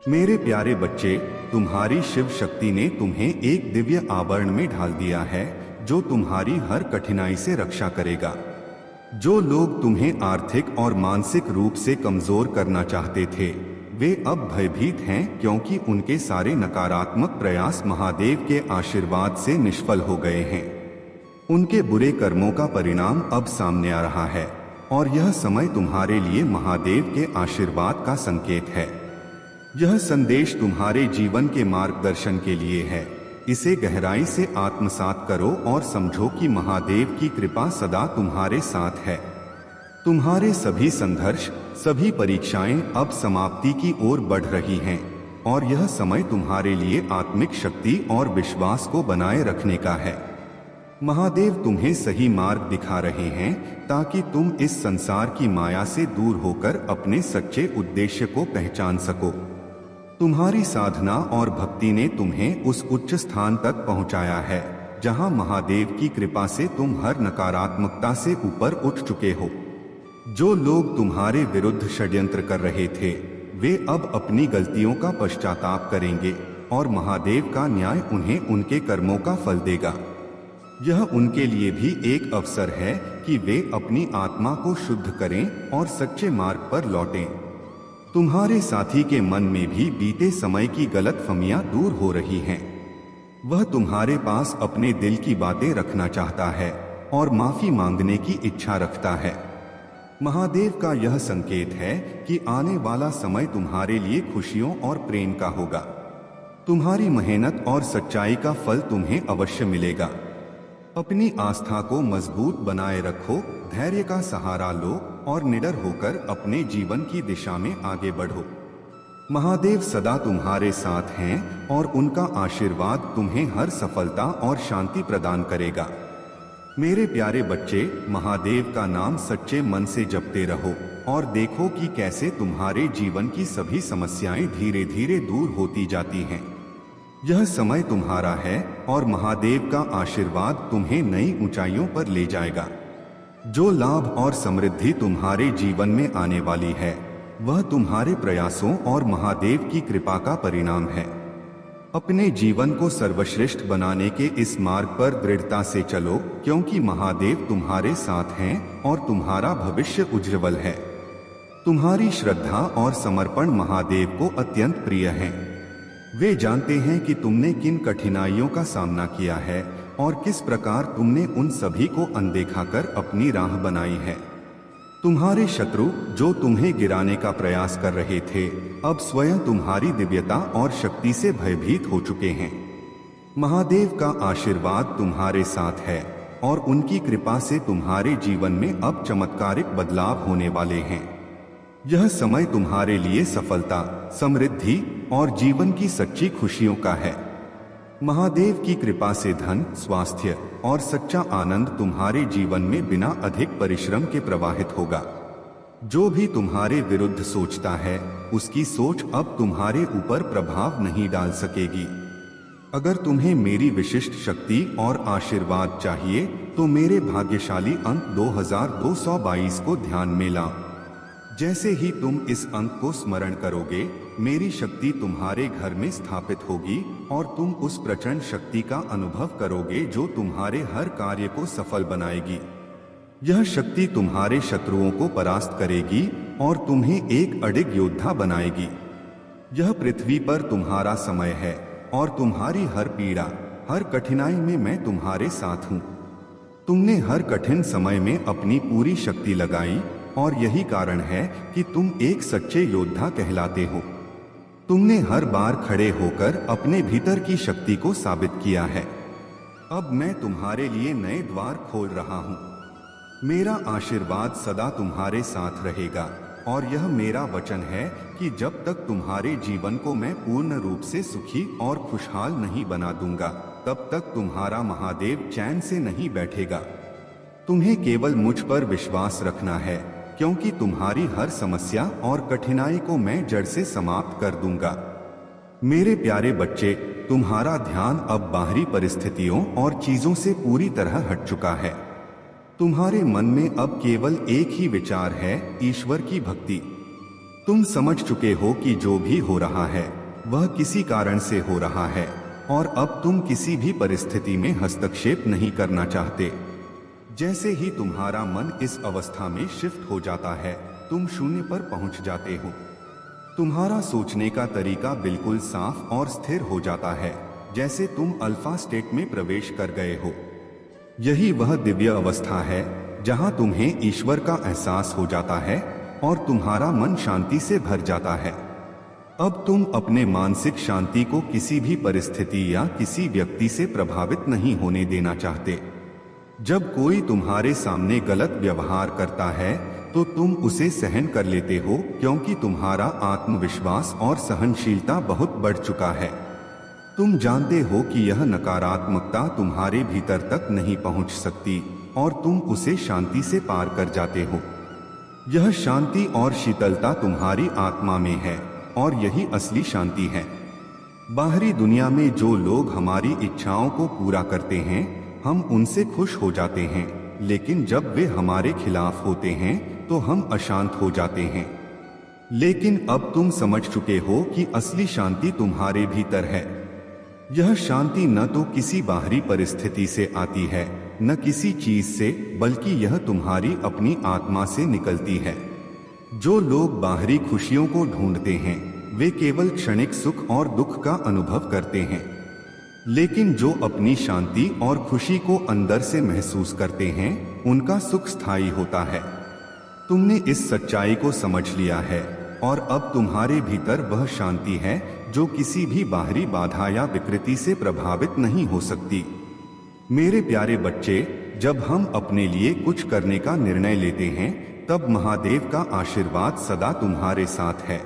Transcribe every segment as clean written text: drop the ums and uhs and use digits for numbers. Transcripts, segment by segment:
मेरे प्यारे बच्चे, तुम्हारी शिव शक्ति ने तुम्हें एक दिव्य आवरण में ढाल दिया है जो तुम्हारी हर कठिनाई से रक्षा करेगा। जो लोग तुम्हें आर्थिक और मानसिक रूप से कमजोर करना चाहते थे, वे अब भयभीत हैं क्योंकि उनके सारे नकारात्मक प्रयास महादेव के आशीर्वाद से निष्फल हो गए हैं। उनके बुरे कर्मों का परिणाम अब सामने आ रहा है और यह समय तुम्हारे लिए महादेव के आशीर्वाद का संकेत है। यह संदेश तुम्हारे जीवन के मार्गदर्शन के लिए है। इसे गहराई से आत्मसात करो और समझो कि महादेव की कृपा सदा तुम्हारे साथ है। तुम्हारे सभी संघर्ष, सभी परीक्षाएं अब समाप्ति की ओर बढ़ रही हैं और यह समय तुम्हारे लिए आत्मिक शक्ति और विश्वास को बनाए रखने का है। महादेव तुम्हें सही मार्ग दिखा रहे हैं ताकि तुम इस संसार की माया से दूर होकर अपने सच्चे उद्देश्य को पहचान सको। तुम्हारी साधना और भक्ति ने तुम्हें उस उच्च स्थान तक पहुंचाया है जहां महादेव की कृपा से तुम हर नकारात्मकता से ऊपर उठ चुके हो। जो लोग तुम्हारे विरुद्ध षड्यंत्र कर रहे थे, वे अब अपनी गलतियों का पश्चाताप करेंगे और महादेव का न्याय उन्हें उनके कर्मों का फल देगा। यह उनके लिए भी एक अवसर है कि वे अपनी आत्मा को शुद्ध करें और सच्चे मार्ग पर लौटें। तुम्हारे साथी के मन में भी बीते समय की गलतफहमियां दूर हो रही हैं। वह तुम्हारे पास अपने दिल की बातें रखना चाहता है और माफी मांगने की इच्छा रखता है। महादेव का यह संकेत है कि आने वाला समय तुम्हारे लिए खुशियों और प्रेम का होगा। तुम्हारी मेहनत और सच्चाई का फल तुम्हें अवश्य मिलेगा। अपनी आस्था को मजबूत बनाए रखो, धैर्य का सहारा लो और निडर होकर अपने जीवन की दिशा में आगे बढ़ो। महादेव सदा तुम्हारे साथ हैं और उनका आशीर्वाद तुम्हें हर सफलता और शांति प्रदान करेगा। मेरे प्यारे बच्चे, महादेव का नाम सच्चे मन से जपते रहो और देखो कि कैसे तुम्हारे जीवन की सभी समस्याएं धीरे धीरे दूर होती जाती हैं। यह समय तुम्हारा है और महादेव का आशीर्वाद तुम्हें नई ऊंचाइयों पर ले जाएगा। जो लाभ और समृद्धि तुम्हारे जीवन में आने वाली है, वह तुम्हारे प्रयासों और महादेव की कृपा का परिणाम है। अपने जीवन को सर्वश्रेष्ठ बनाने के इस मार्ग पर दृढ़ता से चलो, क्योंकि महादेव तुम्हारे साथ हैं और तुम्हारा भविष्य उज्जवल है। तुम्हारी श्रद्धा और समर्पण महादेव को अत्यंत प्रिय है। वे जानते हैं कि तुमने किन कठिनाइयों का सामना किया है और किस प्रकार तुमने उन सभी को अनदेखा कर अपनी राह बनाई है। तुम्हारे शत्रु जो तुम्हें गिराने का प्रयास कर रहे थे, अब स्वयं तुम्हारी दिव्यता और शक्ति से भयभीत हो चुके हैं। महादेव का आशीर्वाद तुम्हारे साथ है और उनकी कृपा से तुम्हारे जीवन में अब चमत्कारिक बदलाव होने वाले हैं। यह समय तुम्हारे लिए सफलता, समृद्धि और जीवन की सच्ची खुशियों का है। महादेव की कृपा से धन, स्वास्थ्य और सच्चा आनंद तुम्हारे जीवन में बिना अधिक परिश्रम के प्रवाहित होगा। जो भी तुम्हारे विरुद्ध सोचता है, उसकी सोच अब तुम्हारे ऊपर प्रभाव नहीं डाल सकेगी। अगर तुम्हें मेरी विशिष्ट शक्ति और आशीर्वाद चाहिए तो मेरे भाग्यशाली अंक 2222 को ध्यान में लाओ। जैसे ही तुम इस अंक को स्मरण करोगे, मेरी शक्ति तुम्हारे घर में स्थापित होगी और तुम उस प्रचंड शक्ति का अनुभव करोगे जो तुम्हारे हर कार्य को सफल बनाएगी। यह शक्ति तुम्हारे शत्रुओं को परास्त करेगी और तुम्हें एक अडिग योद्धा बनाएगी। यह पृथ्वी पर तुम्हारा समय है और तुम्हारी हर पीड़ा, हर कठिनाई में मैं तुम्हारे साथ हूँ। तुमने हर कठिन समय में अपनी पूरी शक्ति लगाई और यही कारण है कि तुम एक सच्चे योद्धा कहलाते हो। तुमने हर बार खड़े होकर अपने भीतर की शक्ति को साबित किया है। अब मैं तुम्हारे लिए नए द्वार खोल रहा हूँ। मेरा आशीर्वाद सदा तुम्हारे साथ रहेगा और यह मेरा वचन है कि जब तक तुम्हारे जीवन को मैं पूर्ण रूप से सुखी और खुशहाल नहीं बना दूंगा, तब तक तुम्हारा महादेव चैन से नहीं बैठेगा। तुम्हें केवल मुझ पर विश्वास रखना है, क्योंकि तुम्हारी हर समस्या और कठिनाई को मैं जड़ से समाप्त कर दूंगा। मेरे प्यारे बच्चे, तुम्हारा ध्यान अब बाहरी परिस्थितियों और चीजों से पूरी तरह हट चुका है। तुम्हारे मन में अब केवल एक ही विचार है, ईश्वर की भक्ति। तुम समझ चुके हो कि जो भी हो रहा है वह किसी कारण से हो रहा है और अब तुम किसी भी परिस्थिति में हस्तक्षेप नहीं करना चाहते। जैसे ही तुम्हारा मन इस अवस्था में शिफ्ट हो जाता है, तुम शून्य पर पहुंच जाते हो। तुम्हारा सोचने का तरीका बिल्कुल साफ और स्थिर हो जाता है, जैसे तुम अल्फा स्टेट में प्रवेश कर गए हो। यही वह दिव्य अवस्था है जहां तुम्हें ईश्वर का एहसास हो जाता है और तुम्हारा मन शांति से भर जाता है। अब तुम अपने मानसिक शांति को किसी भी परिस्थिति या किसी व्यक्ति से प्रभावित नहीं होने देना चाहते। जब कोई तुम्हारे सामने गलत व्यवहार करता है तो तुम उसे सहन कर लेते हो, क्योंकि तुम्हारा आत्मविश्वास और सहनशीलता बहुत बढ़ चुका है। तुम जानते हो कि यह नकारात्मकता तुम्हारे भीतर तक नहीं पहुंच सकती और तुम उसे शांति से पार कर जाते हो। यह शांति और शीतलता तुम्हारी आत्मा में है और यही असली शांति है। बाहरी दुनिया में जो लोग हमारी इच्छाओं को पूरा करते हैं, हम उनसे खुश हो जाते हैं, लेकिन जब वे हमारे खिलाफ होते हैं तो हम अशांत हो जाते हैं। लेकिन अब तुम समझ चुके हो कि असली शांति तुम्हारे भीतर है। यह शांति न तो किसी बाहरी परिस्थिति से आती है, न किसी चीज से, बल्कि यह तुम्हारी अपनी आत्मा से निकलती है। जो लोग बाहरी खुशियों को ढूंढते हैं वे केवल क्षणिक सुख और दुख का अनुभव करते हैं, लेकिन जो अपनी शांति और खुशी को अंदर से महसूस करते हैं उनका सुख स्थायी होता है। तुमने इस सच्चाई को समझ लिया है और अब तुम्हारे भीतर वह शांति है जो किसी भी बाहरी बाधा या विकृति से प्रभावित नहीं हो सकती। मेरे प्यारे बच्चे, जब हम अपने लिए कुछ करने का निर्णय लेते हैं तब महादेव का आशीर्वाद सदा तुम्हारे साथ है।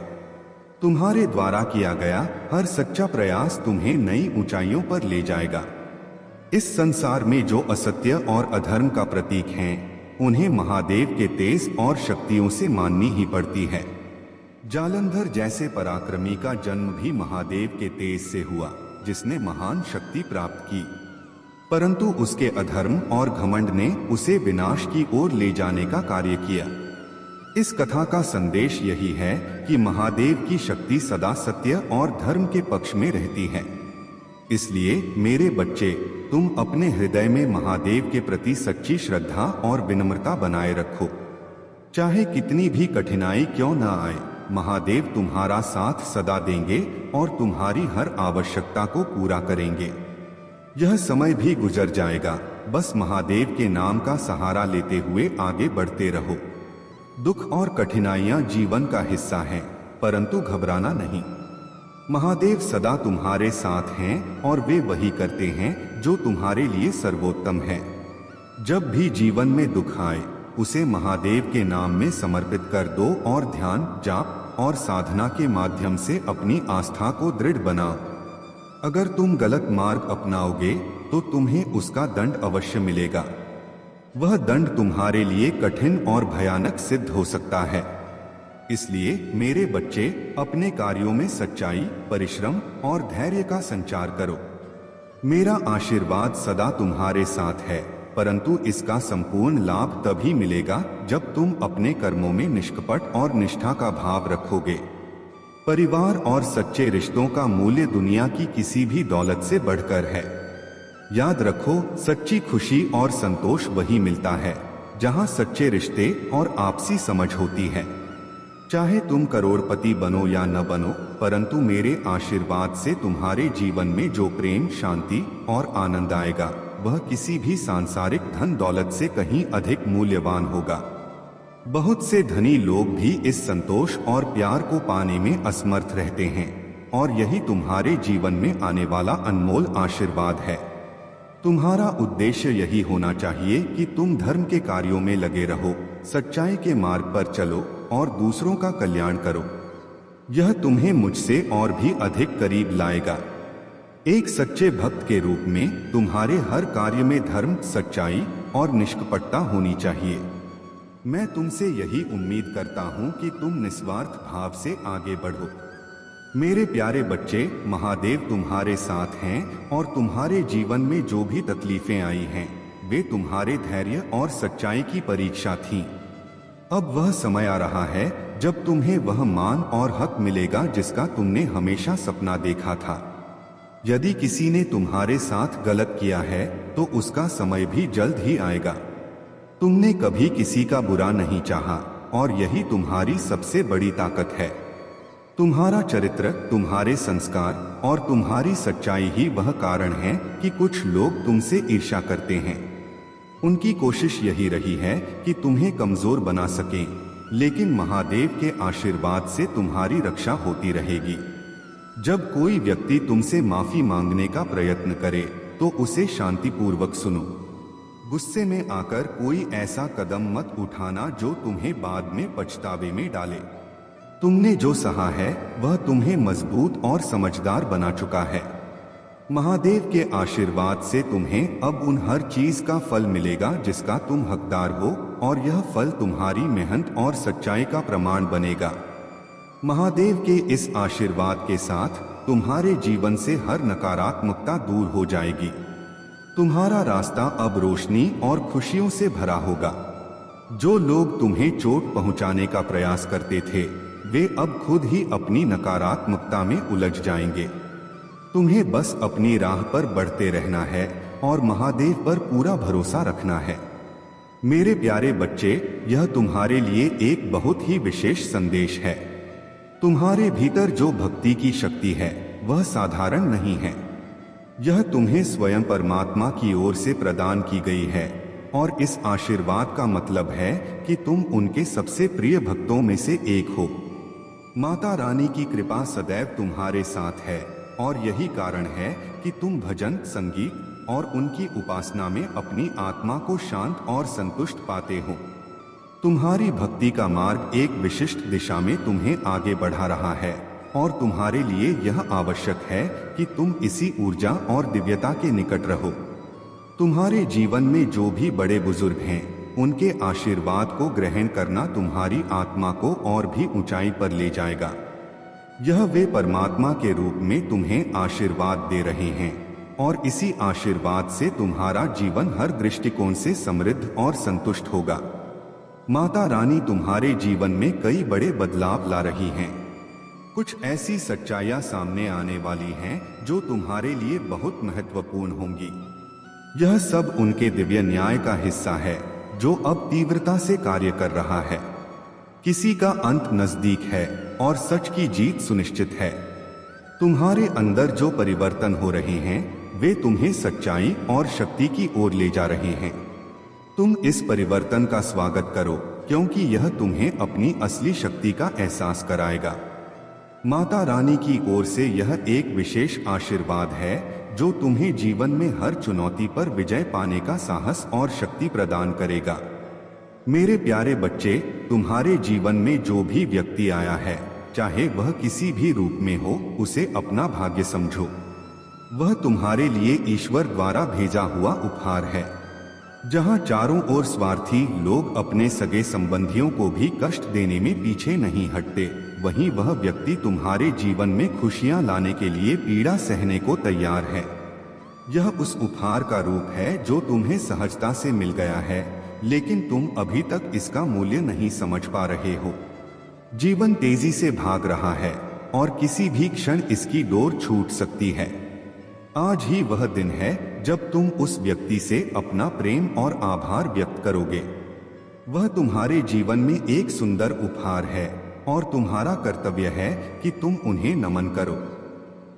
तुम्हारे द्वारा किया गया हर सच्चा प्रयास तुम्हें नई ऊंचाइयों पर ले जाएगा। इस संसार में जो असत्य और अधर्म का प्रतीक हैं, उन्हें महादेव के तेज और शक्तियों से माननी ही पड़ती है। जालंधर जैसे पराक्रमी का जन्म भी महादेव के तेज से हुआ, जिसने महान शक्ति प्राप्त की, परंतु उसके अधर्म और घमंड ने उसे विनाश की ओर ले जाने का कार्य किया। इस कथा का संदेश यही है कि महादेव की शक्ति सदा सत्य और धर्म के पक्ष में रहती है। इसलिए मेरे बच्चे, तुम अपने हृदय में महादेव के प्रति सच्ची श्रद्धा और विनम्रता बनाए रखो। चाहे कितनी भी कठिनाई क्यों न आए, महादेव तुम्हारा साथ सदा देंगे और तुम्हारी हर आवश्यकता को पूरा करेंगे। यह समय भी गुजर जाएगा, बस महादेव के नाम का सहारा लेते हुए आगे बढ़ते रहो। दुख और कठिनाइयां जीवन का हिस्सा हैं, परंतु घबराना नहीं। महादेव सदा तुम्हारे साथ हैं और वे वही करते हैं जो तुम्हारे लिए सर्वोत्तम है। जब भी जीवन में दुख आए, उसे महादेव के नाम में समर्पित कर दो और ध्यान, जाप और साधना के माध्यम से अपनी आस्था को दृढ़ बनाओ। अगर तुम गलत मार्ग अपनाओगे तो तुम्हें उसका दंड अवश्य मिलेगा। वह दंड तुम्हारे लिए कठिन और भयानक सिद्ध हो सकता है। इसलिए मेरे बच्चे, अपने कार्यों में सच्चाई, परिश्रम और धैर्य का संचार करो। मेरा आशीर्वाद सदा तुम्हारे साथ है, परंतु इसका संपूर्ण लाभ तभी मिलेगा जब तुम अपने कर्मों में निष्कपट और निष्ठा का भाव रखोगे। परिवार और सच्चे रिश्तों का मूल्य दुनिया की किसी भी दौलत से बढ़कर है। याद रखो, सच्ची खुशी और संतोष वही मिलता है जहां सच्चे रिश्ते और आपसी समझ होती है। चाहे तुम करोड़पति बनो या न बनो, परंतु मेरे आशीर्वाद से तुम्हारे जीवन में जो प्रेम, शांति और आनंद आएगा वह किसी भी सांसारिक धन दौलत से कहीं अधिक मूल्यवान होगा। बहुत से धनी लोग भी इस संतोष और प्यार को पाने में असमर्थ रहते हैं और यही तुम्हारे जीवन में आने वाला अनमोल आशीर्वाद है। तुम्हारा उद्देश्य यही होना चाहिए कि तुम धर्म के कार्यों में लगे रहो, सच्चाई के मार्ग पर चलो और दूसरों का कल्याण करो। यह तुम्हें मुझसे और भी अधिक करीब लाएगा। एक सच्चे भक्त के रूप में तुम्हारे हर कार्य में धर्म, सच्चाई और निष्कपटता होनी चाहिए। मैं तुमसे यही उम्मीद करता हूं कि तुम निस्वार्थ भाव से आगे बढ़ो। मेरे प्यारे बच्चे, महादेव तुम्हारे साथ हैं और तुम्हारे जीवन में जो भी तकलीफें आई हैं वे तुम्हारे धैर्य और सच्चाई की परीक्षा थीं। अब वह समय आ रहा है जब तुम्हें वह मान और हक मिलेगा जिसका तुमने हमेशा सपना देखा था। यदि किसी ने तुम्हारे साथ गलत किया है तो उसका समय भी जल्द ही आएगा। तुमने कभी किसी का बुरा नहीं चाहा और यही तुम्हारी सबसे बड़ी ताकत है। तुम्हारा चरित्र, तुम्हारे संस्कार और तुम्हारी सच्चाई ही वह कारण है कि कुछ लोग तुमसे ईर्ष्या करते हैं। उनकी कोशिश यही रही है कि तुम्हें कमजोर बना सकें, लेकिन महादेव के आशीर्वाद से तुम्हारी रक्षा होती रहेगी। जब कोई व्यक्ति तुमसे माफी मांगने का प्रयत्न करे तो उसे शांतिपूर्वक सुनो। गुस्से में आकर कोई ऐसा कदम मत उठाना जो तुम्हें बाद में पछतावे में डाले। तुमने जो सहा है वह तुम्हें मजबूत और समझदार बना चुका है। महादेव के आशीर्वाद से तुम्हें अब उन हर चीज का फल मिलेगा जिसका तुम हकदार हो, और यह फल तुम्हारी मेहनत और सच्चाई का प्रमाण बनेगा। महादेव के इस आशीर्वाद के साथ तुम्हारे जीवन से हर नकारात्मकता दूर हो जाएगी। तुम्हारा रास्ता अब रोशनी और खुशियों से भरा होगा। जो लोग तुम्हें चोट पहुंचाने का प्रयास करते थे वे अब खुद ही अपनी नकारात्मकता में उलझ जाएंगे। तुम्हें बस अपनी राह पर बढ़ते रहना है और महादेव पर पूरा भरोसा रखना है। मेरे प्यारे बच्चे, यह तुम्हारे लिए एक बहुत ही विशेष संदेश है। तुम्हारे भीतर जो भक्ति की शक्ति है वह साधारण नहीं है। यह तुम्हें स्वयं परमात्मा की ओर से प्रदान की गई है, और इस आशीर्वाद का मतलब है कि तुम उनके सबसे प्रिय भक्तों में से एक हो। माता रानी की कृपा सदैव तुम्हारे साथ है, और यही कारण है कि तुम भजन, संगीत और उनकी उपासना में अपनी आत्मा को शांत और संतुष्ट पाते हो। तुम्हारी भक्ति का मार्ग एक विशिष्ट दिशा में तुम्हें आगे बढ़ा रहा है, और तुम्हारे लिए यह आवश्यक है कि तुम इसी ऊर्जा और दिव्यता के निकट रहो। तुम्हारे जीवन में जो भी बड़े बुजुर्ग हैं, उनके आशीर्वाद को ग्रहण करना तुम्हारी आत्मा को और भी ऊंचाई पर ले जाएगा। यह वे परमात्मा के रूप में तुम्हें आशीर्वाद दे रहे हैं, और इसी आशीर्वाद से तुम्हारा जीवन हर दृष्टिकोण से समृद्ध और संतुष्ट होगा। माता रानी तुम्हारे जीवन में कई बड़े बदलाव ला रही हैं। कुछ ऐसी सच्चाइयां सामने आने वाली हैं जो तुम्हारे लिए बहुत महत्वपूर्ण होंगी। यह सब उनके दिव्य न्याय का हिस्सा है जो अब तीव्रता से कार्य कर रहा है। किसी का अंत नजदीक है और सच की जीत सुनिश्चित है। तुम्हारे अंदर जो परिवर्तन हो रहे हैं वे तुम्हें सच्चाई और शक्ति की ओर ले जा रहे हैं। तुम इस परिवर्तन का स्वागत करो, क्योंकि यह तुम्हें अपनी असली शक्ति का एहसास कराएगा। माता रानी की ओर से यह एक विशेष आशीर्वाद है जो तुम्हें जीवन में हर चुनौती पर विजय पाने का साहस और शक्ति प्रदान करेगा। मेरे प्यारे बच्चे, तुम्हारे जीवन में जो भी व्यक्ति आया है, चाहे वह किसी भी रूप में हो, उसे अपना भाग्य समझो। वह तुम्हारे लिए ईश्वर द्वारा भेजा हुआ उपहार है। जहां चारों ओर स्वार्थी लोग अपने सगे संबंधियों को भी कष्ट देने में पीछे नहीं हटते, वहीं वह व्यक्ति तुम्हारे जीवन में खुशियां लाने के लिए पीड़ा सहने को तैयार है। यह उस उपहार का रूप है जो तुम्हें सहजता से मिल गया है, लेकिन तुम अभी तक इसका मूल्य नहीं समझ पा रहे हो। जीवन तेजी से भाग रहा है और किसी भी क्षण इसकी डोर छूट सकती है। आज ही वह दिन है जब तुम उस व्यक्ति से अपना प्रेम और आभार व्यक्त करोगे। वह तुम्हारे जीवन में एक सुंदर उपहार है और तुम्हारा कर्तव्य है कि तुम उन्हें नमन करो।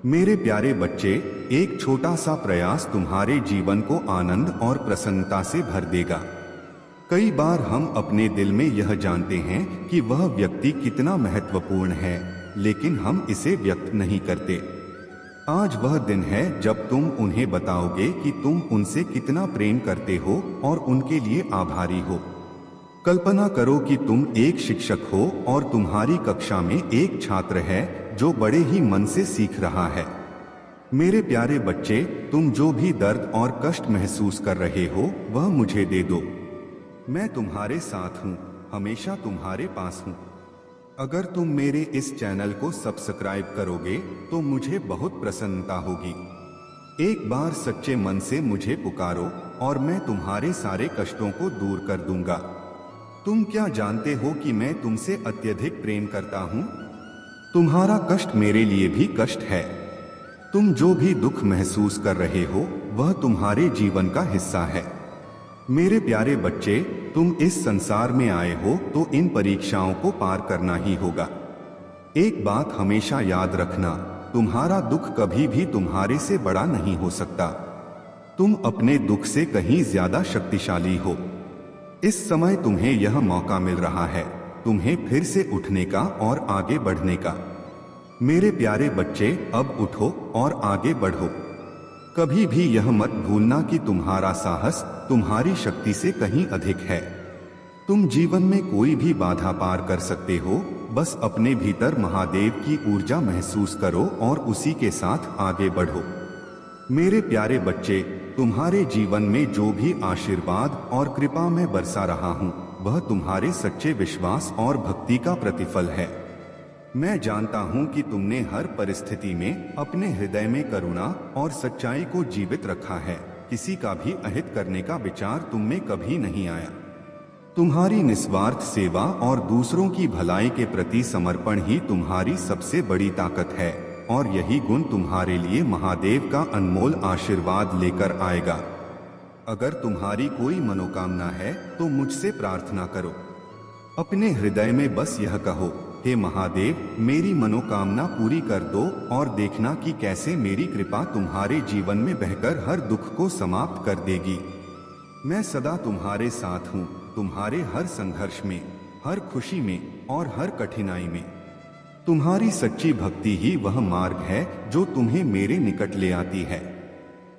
मेरे प्यारे बच्चे, एक छोटा सा प्रयास तुम्हारे जीवन को आनंद और प्रसन्नता से भर देगा। कई बार हम अपने दिल में यह जानते हैं कि वह व्यक्ति कितना महत्वपूर्ण है, लेकिन हम इसे व्यक्त नहीं करते। आज वह दिन है जब तुम उन्हें बताओगे कि तुम उनसे कितना प्रेम करते हो और उनके लिए आभारी हो। कल्पना करो कि तुम एक शिक्षक हो और तुम्हारी कक्षा में एक छात्र है जो बड़े ही मन से सीख रहा है। मेरे प्यारे बच्चे, तुम जो भी दर्द और कष्ट महसूस कर रहे हो वह मुझे दे दो। मैं तुम्हारे साथ हूँ, हमेशा तुम्हारे पास हूँ। अगर तुम मेरे इस चैनल को सब्सक्राइब करोगे तो मुझे बहुत प्रसन्नता होगी। एक बार सच्चे मन से मुझे पुकारो और मैं तुम्हारे सारे कष्टों को दूर कर दूंगा। तुम क्या जानते हो कि मैं तुमसे अत्यधिक प्रेम करता हूँ? तुम्हारा कष्ट मेरे लिए भी कष्ट है। तुम जो भी दुख महसूस कर रहे हो वह तुम्हारे जीवन का हिस्सा है। मेरे प्यारे बच्चे, तुम इस संसार में आए हो तो इन परीक्षाओं को पार करना ही होगा। एक बात हमेशा याद रखना, तुम्हारा दुख कभी भी तुम्हारे से बड़ा नहीं हो सकता। तुम अपने दुख से कहीं ज्यादा शक्तिशाली हो। इस समय तुम्हें यह मौका मिल रहा है तुम्हें फिर से उठने का और आगे बढ़ने का। मेरे प्यारे बच्चे, अब उठो और आगे बढ़ो। कभी भी यह मत भूलना कि तुम्हारा साहस तुम्हारी शक्ति से कहीं अधिक है। तुम जीवन में कोई भी बाधा पार कर सकते हो, बस अपने भीतर महादेव की ऊर्जा महसूस करो और उसी के साथ आगे बढ़ो। मेरे प्यारे बच्चे, तुम्हारे जीवन में जो भी आशीर्वाद और कृपा मैं बरसा रहा हूँ वह तुम्हारे सच्चे विश्वास और भक्ति का प्रतिफल है। मैं जानता हूँ कि तुमने हर परिस्थिति में अपने हृदय में करुणा और सच्चाई को जीवित रखा है। किसी का भी अहित करने का विचार तुम में कभी नहीं आया। तुम्हारी निस्वार्थ सेवा और दूसरों की भलाई के प्रति समर्पण ही तुम्हारी सबसे बड़ी ताकत है और यही गुण तुम्हारे लिए महादेव का अनमोल आशीर्वाद लेकर आएगा। अगर तुम्हारी कोई मनोकामना है तो मुझसे प्रार्थना करो। अपने हृदय में बस यह कहो, हे महादेव, मेरी मनोकामना पूरी कर दो और देखना कि कैसे मेरी कृपा तुम्हारे जीवन में बहकर हर दुख को समाप्त कर देगी। मैं सदा तुम्हारे साथ हूँ, तुम्हारे हर संघर्ष में, हर खुशी में और हर कठिनाई में। तुम्हारी सच्ची भक्ति ही वह मार्ग है जो तुम्हें मेरे निकट ले आती है।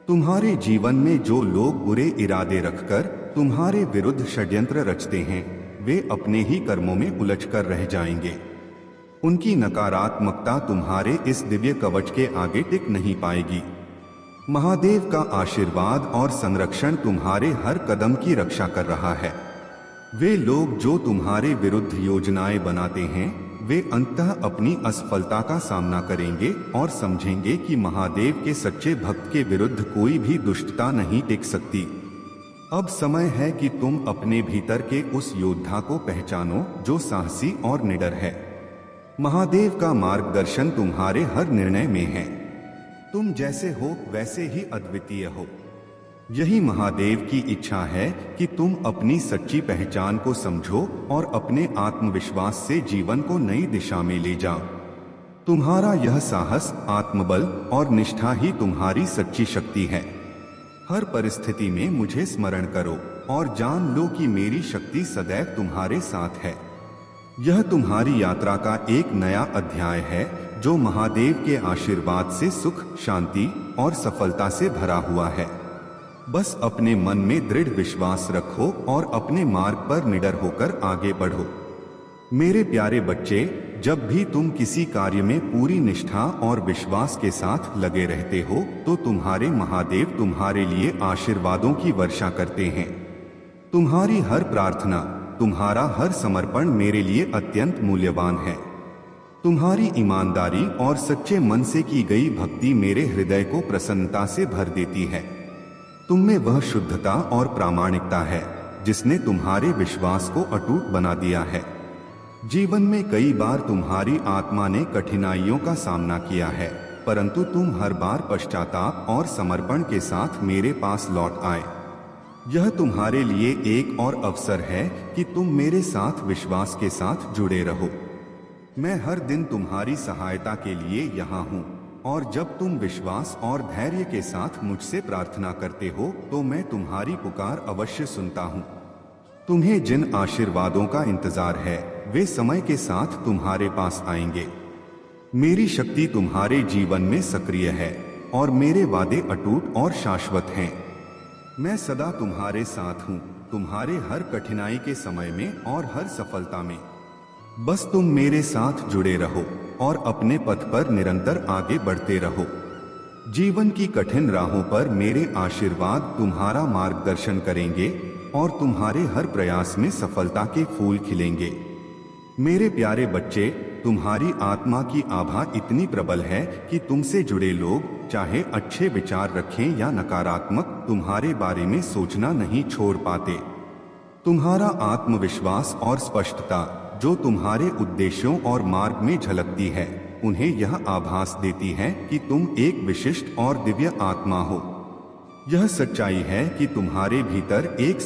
तुम्हारे जीवन में जो लोग बुरे इरादे रखकर तुम्हारे विरुद्ध षड्यंत्र रचते हैं वे अपने ही कर्मों में उलझकर रह जाएंगे। उनकी नकारात्मकता तुम्हारे इस दिव्य कवच के आगे टिक नहीं पाएगी। महादेव का आशीर्वाद और संरक्षण तुम्हारे हर कदम की रक्षा कर रहा है। वे लोग जो तुम्हारे विरुद्ध योजनाएं बनाते हैं वे अंततः अपनी असफलता का सामना करेंगे और समझेंगे कि महादेव के सच्चे भक्त के विरुद्ध कोई भी दुष्टता नहीं टिक सकती। अब समय है कि तुम अपने भीतर के उस योद्धा को पहचानो जो साहसी और निडर है। महादेव का मार्गदर्शन तुम्हारे हर निर्णय में है। तुम जैसे हो वैसे ही अद्वितीय हो। यही महादेव की इच्छा है कि तुम अपनी सच्ची पहचान को समझो और अपने आत्मविश्वास से जीवन को नई दिशा में ले जाओ। तुम्हारा यह साहस, आत्मबल और निष्ठा ही तुम्हारी सच्ची शक्ति है। हर परिस्थिति में मुझे स्मरण करो और जान लो कि मेरी शक्ति सदैव तुम्हारे साथ है। यह तुम्हारी यात्रा का एक नया अध्याय है जो महादेव के आशीर्वाद से सुख, शांति और सफलता से भरा हुआ है। बस अपने मन में दृढ़ विश्वास रखो और अपने मार्ग पर निडर होकर आगे बढ़ो। मेरे प्यारे बच्चे, जब भी तुम किसी कार्य में पूरी निष्ठा और विश्वास के साथ लगे रहते हो तो तुम्हारे महादेव तुम्हारे लिए आशीर्वादों की वर्षा करते हैं। तुम्हारी हर प्रार्थना, तुम्हारा हर समर्पण मेरे लिए अत्यंत मूल्यवान है। तुम्हारी ईमानदारी और सच्चे मन से की गई भक्ति मेरे हृदय को प्रसन्नता से भर देती है। तुम में वह शुद्धता और प्रामाणिकता है जिसने तुम्हारे विश्वास को अटूट बना दिया है। जीवन में कई बार तुम्हारी आत्मा ने कठिनाइयों का सामना किया है, परंतु तुम हर बार पश्चाताप और समर्पण के साथ मेरे पास लौट आए। यह तुम्हारे लिए एक और अवसर है कि तुम मेरे साथ विश्वास के साथ जुड़े रहो। मैं हर दिन तुम्हारी सहायता के लिए यहाँ हूँ और जब तुम विश्वास और धैर्य के साथ मुझसे प्रार्थना करते हो तो मैं तुम्हारी पुकार अवश्य सुनता हूँ। तुम्हें जिन आशीर्वादों का इंतजार है वे समय के साथ तुम्हारे पास आएंगे। मेरी शक्ति तुम्हारे जीवन में सक्रिय है और मेरे वादे अटूट और शाश्वत हैं। मैं सदा तुम्हारे साथ हूँ, तुम्हारे हर कठिनाई के समय में और हर सफलता में। बस तुम मेरे साथ जुड़े रहो और अपने पथ पर निरंतर आगे बढ़ते रहो। जीवन की कठिन राहों पर मेरे आशीर्वाद तुम्हारा मार्गदर्शन करेंगे और तुम्हारे हर प्रयास में सफलता के फूल खिलेंगे। मेरे प्यारे बच्चे, तुम्हारी आत्मा की आभा इतनी प्रबल है कि तुमसे जुड़े लोग चाहे अच्छे विचार रखें या नकारात्मक, तुम्हारे बारे में सोचना नहीं छोड़ पाते। तुम्हारा आत्मविश्वास और स्पष्टता जो तुम्हारे उद्देश्यों और मार्ग में झलकती है, उन्हें यह आभास देती है कि तुम एक विशिष्ट और दिव्य आत्मा हो। यह सच्चाई है कि तुम्हारे भीतर एक